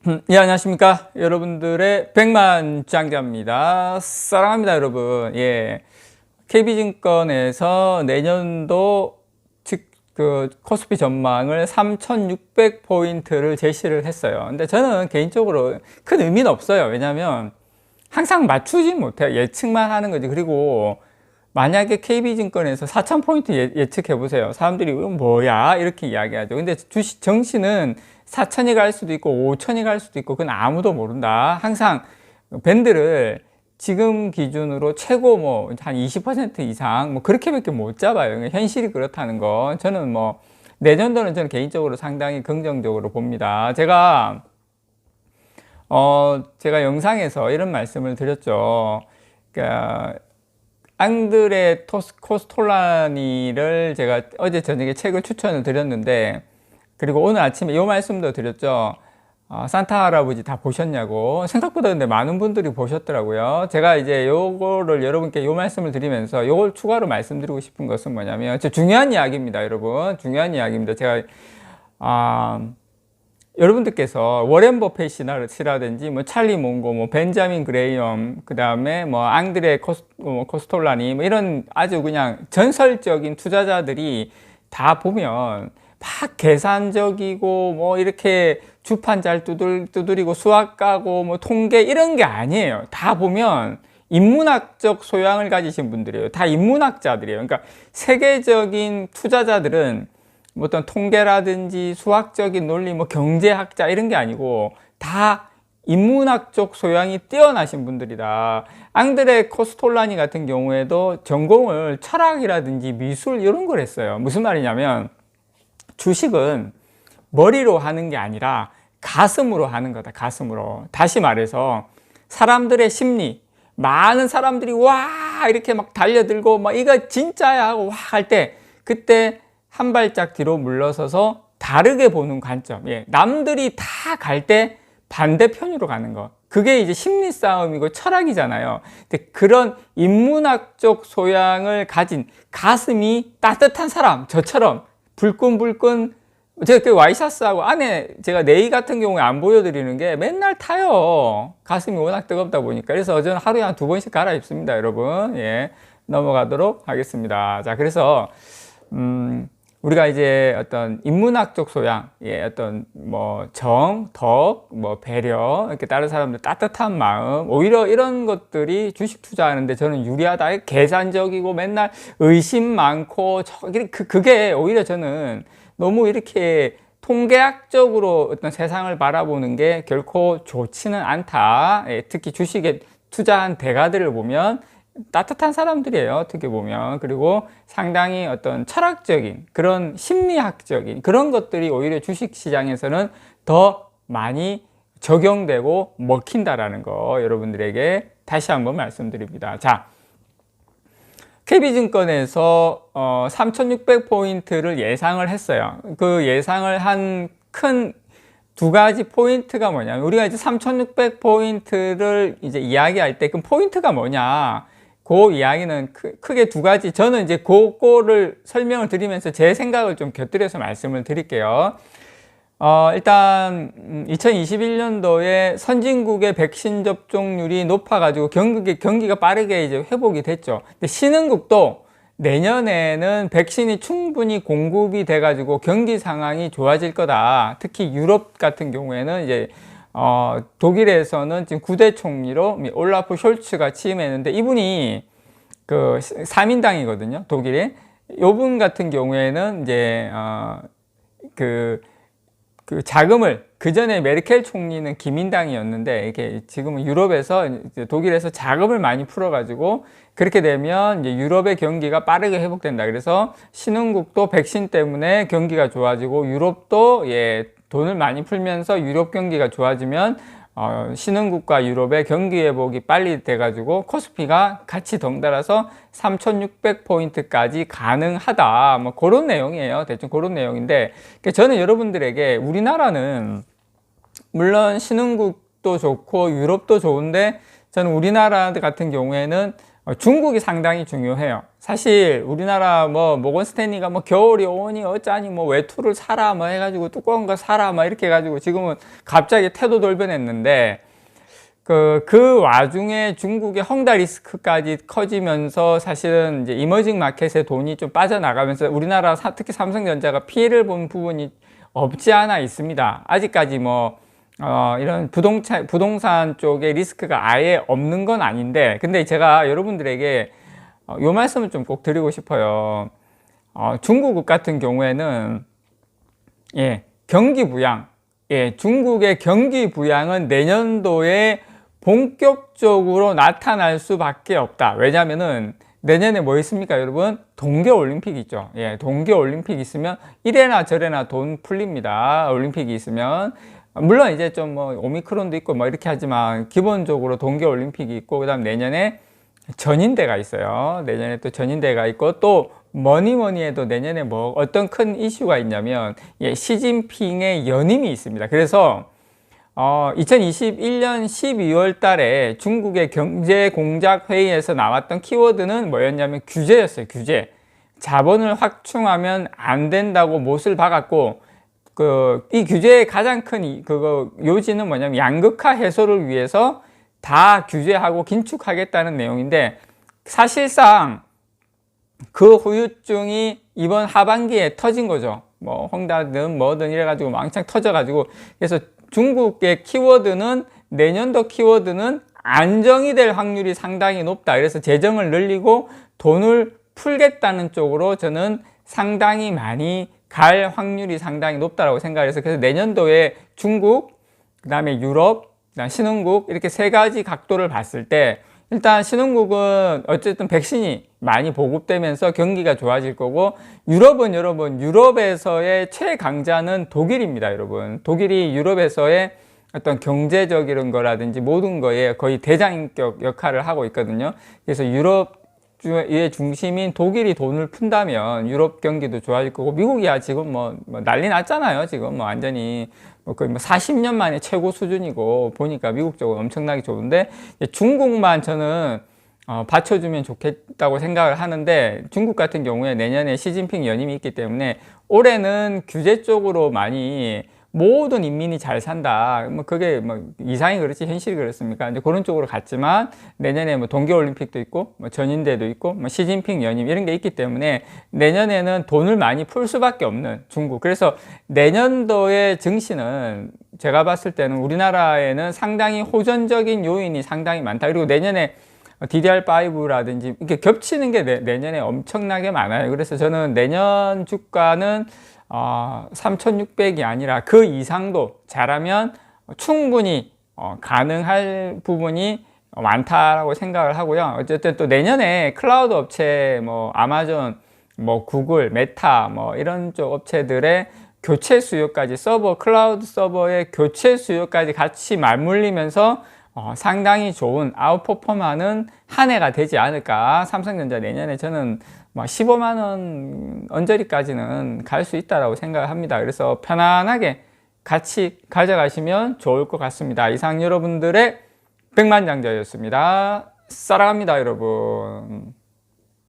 예, 안녕하십니까. 여러분들의 백만장자입니다. 사랑합니다, 여러분. 예. KB증권에서 내년도 코스피 전망을 3,600포인트를 제시를 했어요. 근데 저는 개인적으로 큰 의미는 없어요. 왜냐면 항상 맞추진 못해요. 예측만 하는 거지. 그리고 만약에 KB증권에서 4,000포인트 예측해 보세요. 사람들이 이건 뭐야? 이렇게 이야기하죠. 근데 주식 정시는 4,000이 갈 수도 있고 5,000이 갈 수도 있고 그건 아무도 모른다. 항상 밴드를 지금 기준으로 최고 뭐 한 20% 이상 뭐 그렇게밖에 못 잡아요. 현실이 그렇다는 거. 저는 뭐 내년도는 저는 개인적으로 상당히 긍정적으로 봅니다. 제가 영상에서 이런 말씀을 드렸죠. 그러니까 앙드레 코스톨라니를 제가 어제 저녁에 책을 추천을 드렸는데, 그리고 오늘 아침에 이 말씀도 드렸죠. 산타 할아버지 다 보셨냐고. 생각보다 근데 많은 분들이 보셨더라고요. 제가 이제 요거를 여러분께 요 말씀을 드리면서 요걸 추가로 말씀드리고 싶은 것은 뭐냐면, 중요한 이야기입니다, 여러분. 중요한 이야기입니다. 제가, 여러분들께서 워렌 버핏이라든지 뭐 찰리 몽고, 뭐 벤자민 그레이엄, 그 다음에 뭐 앙드레 코스톨라니 뭐 이런 아주 그냥 전설적인 투자자들이 다 보면 막 계산적이고 뭐 이렇게 주판 잘 두드리고 수학 가고 뭐 통계 이런 게 아니에요. 다 보면 인문학적 소양을 가지신 분들이에요. 다 인문학자들이에요. 그러니까 세계적인 투자자들은 뭐 어떤 통계라든지 수학적인 논리, 뭐 경제학자 이런 게 아니고 다 인문학적 소양이 뛰어나신 분들이다. 앙드레 코스톨라니 같은 경우에도 전공을 철학이라든지 미술 이런 걸 했어요. 무슨 말이냐면 주식은 머리로 하는 게 아니라 가슴으로 하는 거다. 가슴으로. 다시 말해서 사람들의 심리, 많은 사람들이 와 이렇게 막 달려들고 막 이거 진짜야 하고 와 할 때 그때 한 발짝 뒤로 물러서서 다르게 보는 관점. 예, 남들이 다 갈 때 반대편으로 가는 거. 그게 이제 심리 싸움이고 철학이잖아요. 근데 그런 인문학적 소양을 가진 가슴이 따뜻한 사람, 저처럼 불끈불끈, 제가 그 와이셔츠하고 안에 제가 네이 같은 경우에 안 보여드리는 게 맨날 타요. 가슴이 워낙 뜨겁다 보니까. 그래서 저는 하루에 한 2번씩 갈아입습니다, 여러분. 예, 넘어가도록 하겠습니다. 자, 그래서, 우리가 이제 어떤 인문학적 소양, 예, 어떤 뭐 덕, 뭐 배려, 이렇게 다른 사람들 따뜻한 마음, 오히려 이런 것들이 주식 투자하는데 저는 유리하다. 계산적이고 맨날 의심 많고, 그게 오히려 저는 너무 이렇게 통계학적으로 어떤 세상을 바라보는 게 결코 좋지는 않다. 예, 특히 주식에 투자한 대가들을 보면 따뜻한 사람들이에요, 어떻게 보면. 그리고 상당히 어떤 철학적인 그런 심리학적인 그런 것들이 오히려 주식시장에서는 더 많이 적용되고 먹힌다라는 거 여러분들에게 다시 한번 말씀드립니다. 자, KB증권에서 3,600포인트를 예상을 했어요. 그 예상을 한 큰 두 가지 포인트가 뭐냐면, 우리가 이제 3,600포인트를 이제 이야기할 때 그 포인트가 뭐냐, 그 이야기는 크게 두 가지. 저는 이제 그거를 설명을 드리면서 제 생각을 좀 곁들여서 말씀을 드릴게요. 일단 2021년도에 선진국의 백신 접종률이 높아가지고 경기가 빠르게 이제 회복이 됐죠. 근데 신흥국도 내년에는 백신이 충분히 공급이 돼가지고 경기 상황이 좋아질 거다. 특히 유럽 같은 경우에는 이제 독일에서는 지금 9대 총리로 올라프 숄츠가 취임했는데, 이분이 그 3인당이거든요, 독일에. 요분 같은 경우에는 이제, 그 자금을, 그 전에 메르켈 총리는 기민당이었는데, 이렇게 지금은 유럽에서, 독일에서 자금을 많이 풀어가지고, 그렇게 되면 이제 유럽의 경기가 빠르게 회복된다. 그래서 신흥국도 백신 때문에 경기가 좋아지고, 유럽도 돈을 많이 풀면서 유럽 경기가 좋아지면 신흥국과 유럽의 경기 회복이 빨리 돼가지고 코스피가 같이 덩달아서 3,600포인트까지 가능하다. 뭐 그런 내용이에요. 대충 그런 내용인데, 저는 여러분들에게 우리나라는 물론 신흥국도 좋고 유럽도 좋은데, 저는 우리나라 같은 경우에는 중국이 상당히 중요해요. 사실 우리나라 뭐 모건 스탠리가 뭐 겨울이 오니 어쩌니 뭐 외투를 사라 뭐 해가지고 두꺼운 거 사라 뭐 이렇게 해가지고 지금은 갑자기 태도 돌변했는데 그 와중에 중국의 헝다 리스크까지 커지면서 사실은 이제 이머징 마켓에 돈이 좀 빠져나가면서 우리나라 특히 삼성전자가 피해를 본 부분이 없지 않아 있습니다. 아직까지 뭐 이런 부동산 쪽에 리스크가 아예 없는 건 아닌데, 근데 제가 여러분들에게 요 말씀을 좀 꼭 드리고 싶어요. 중국 같은 경우에는 경기 부양, 중국의 경기 부양은 내년도에 본격적으로 나타날 수밖에 없다. 왜냐면은 내년에 뭐 있습니까, 여러분? 동계올림픽 있죠. 동계올림픽 있으면 이래나 저래나 돈 풀립니다. 올림픽이 있으면. 물론 이제 좀 뭐 오미크론도 있고 뭐 이렇게 하지만 기본적으로 동계올림픽이 있고, 그 다음 내년에 전인대가 있어요. 내년에 또 전인대가 있고, 또 뭐니 해도 내년에 뭐 어떤 큰 이슈가 있냐면 시진핑의 연임이 있습니다. 그래서 2021년 12월 달에 중국의 경제공작회의에서 나왔던 키워드는 뭐였냐면 규제였어요. 규제. 자본을 확충하면 안 된다고 못을 박았고, 이 규제의 가장 큰 요지는 뭐냐면 양극화 해소를 위해서 다 규제하고 긴축하겠다는 내용인데, 사실상 그 후유증이 이번 하반기에 터진 거죠. 뭐 헝다든 뭐든 이래가지고 왕창 터져가지고, 그래서 중국의 키워드는 내년도 키워드는 안정이 될 확률이 상당히 높다. 그래서 재정을 늘리고 돈을 풀겠다는 쪽으로 저는 상당히 많이 갈 확률이 상당히 높다고 생각해서, 그래서 내년도에 중국, 그 다음에 유럽, 그다음 신흥국, 이렇게 세 가지 각도를 봤을 때, 일단 신흥국은 어쨌든 백신이 많이 보급되면서 경기가 좋아질 거고, 유럽은 여러분, 유럽에서의 최강자는 독일입니다. 여러분, 독일이 유럽에서의 어떤 경제적인 거라든지 모든 거에 거의 대장격 역할을 하고 있거든요. 그래서 유럽의 중심인 독일이 돈을 푼다면 유럽 경기도 좋아질 거고, 미국이야 지금 뭐 난리 났잖아요. 지금 뭐 완전히 거의 40년 만에 최고 수준이고, 보니까 미국 쪽은 엄청나게 좋은데, 중국만 저는 받쳐주면 좋겠다고 생각을 하는데, 중국 같은 경우에 내년에 시진핑 연임이 있기 때문에 올해는 규제 쪽으로 많이 모든 인민이 잘 산다. 뭐 그게 뭐 이상이 그렇지 현실이 그렇습니까? 이제 그런 쪽으로 갔지만 내년에 뭐 동계올림픽도 있고 뭐 전인대도 있고 뭐 시진핑 연임 이런 게 있기 때문에 내년에는 돈을 많이 풀 수밖에 없는 중국. 그래서 내년도의 증시는 제가 봤을 때는 우리나라에는 상당히 호전적인 요인이 상당히 많다. 그리고 내년에 DDR5라든지 이렇게 겹치는 게 내년에 엄청나게 많아요. 그래서 저는 내년 주가는 3,600이 아니라 그 이상도 잘하면 충분히 가능할 부분이 많다라고 생각을 하고요. 어쨌든 또 내년에 클라우드 업체, 뭐 아마존, 뭐 구글, 메타, 뭐 이런 쪽 업체들의 교체 수요까지, 클라우드 서버의 교체 수요까지 같이 맞물리면서 상당히 좋은 아웃퍼폼하는 한 해가 되지 않을까. 삼성전자 내년에 저는 15만 원 언저리까지는 갈 수 있다고 생각을 합니다. 그래서 편안하게 같이 가져가시면 좋을 것 같습니다. 이상 여러분들의 백만장자였습니다. 사랑합니다, 여러분.